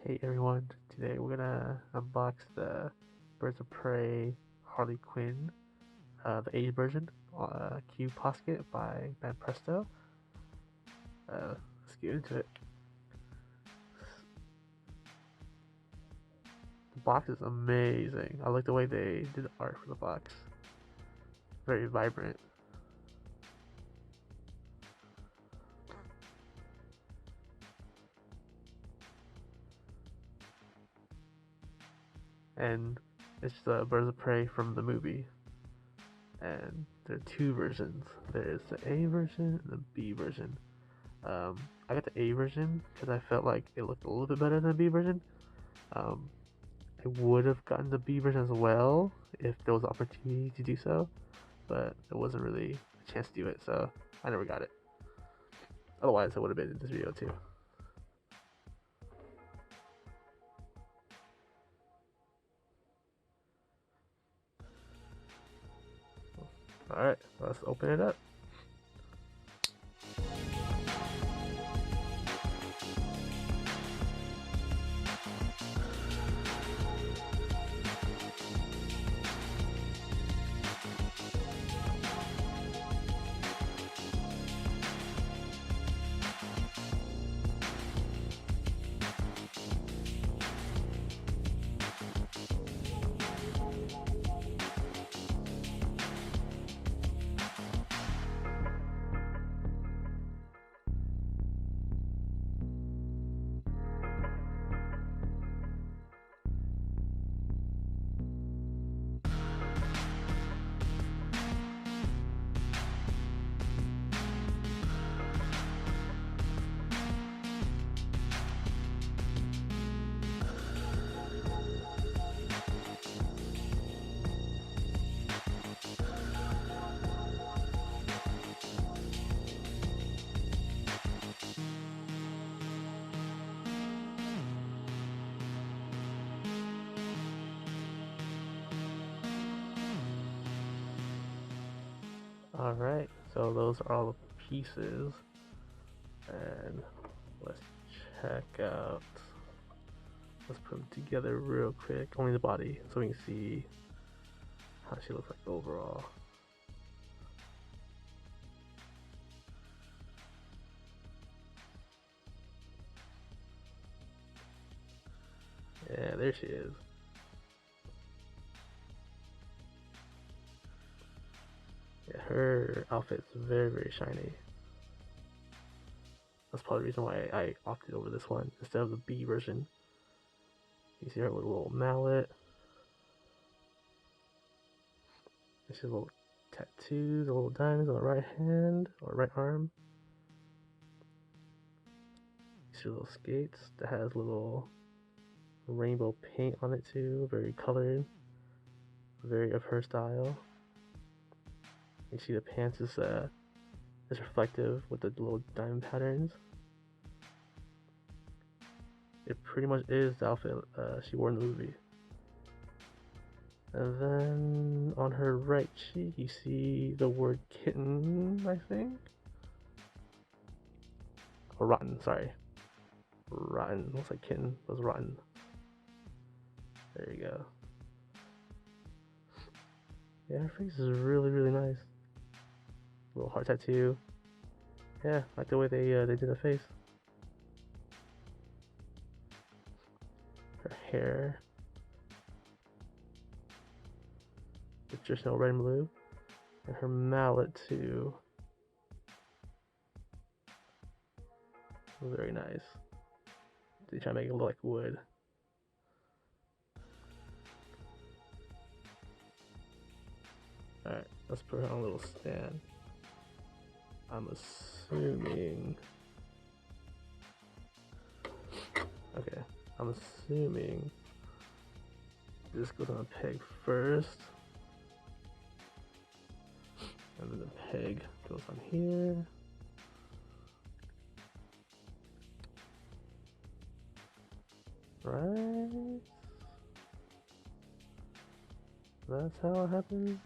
Hey everyone, today we're gonna unbox the Birds of Prey Harley Quinn, the Asian version, Q Posket by Banpresto. Let's get into it. The box is amazing. I like the way they did the art for the box. Very vibrant. And it's the Birds of Prey from the movie. And there are two versions. There's the A version and the B version. I got the A version because I felt like it looked a little bit better than the B version. Um, I would have gotten the B version as well if there was opportunity to do so, but there wasn't really a chance to do it, so I never got it. Otherwise, I would have been in this video too. Alright, let's open it up. Alright, so those are all the pieces, and let's check out, let's put them together real quick, only the body, so we can see how she looks like overall. Yeah, there she is. Yeah, her outfit's very, very shiny. That's probably the reason why I opted over this one instead of the B version. You see her with a little mallet. She's a little tattoos, a little diamonds on the right hand or right arm. You see little skates that has little rainbow paint on it too, very colored, very of her style. You see the pants is reflective with the little diamond patterns. It pretty much is the outfit she wore in the movie. And then on her right cheek, you see the word kitten, I think? Or rotten, sorry. Rotten, looks like kitten was rotten. There you go. Yeah, her face is really, really nice. Little heart tattoo. Yeah, I like the way they did the face. Her hair. The traditional red and blue. And her mallet too. Very nice. They try to make it look like wood. Alright, let's put her on a little stand. I'm assuming... Okay, I'm assuming this goes on a peg first. And then the peg goes on here. Right? That's how it happens.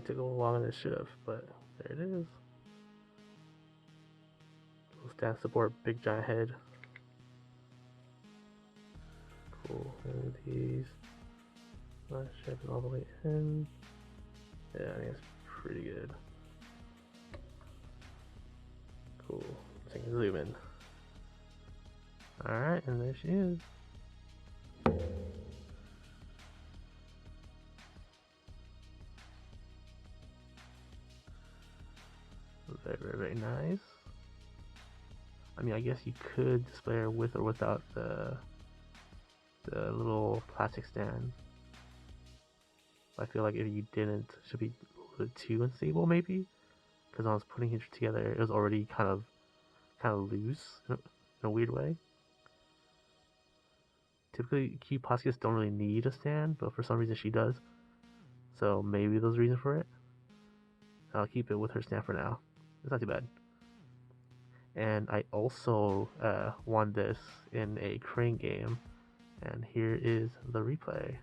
That took a little longer than it should have, but there it is. Stand support, big giant head. Cool. And these. Not checking all the way in. Yeah, I think it's pretty good. Cool. So I can zoom in. Alright, and there she is. Very nice. I mean, I guess you could display her with or without the little plastic stand. I feel like if you didn't, it should be a little bit too unstable maybe, because when I was putting it together, it was already kind of loose in a weird way. Typically, cute poskets don't really need a stand, but for some reason she does. So maybe there's a reason for it. I'll keep it with her stand for now. It's not too bad. And I also won this in a crane game, and here is the replay.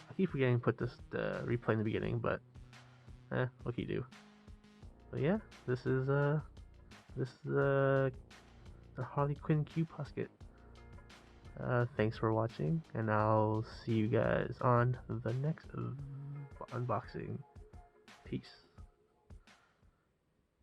I keep forgetting to put the replay in the beginning, but what can you do? But yeah, this is the Harley Quinn Q Posket. Thanks for watching, and I'll see you guys on the next unboxing. Peace.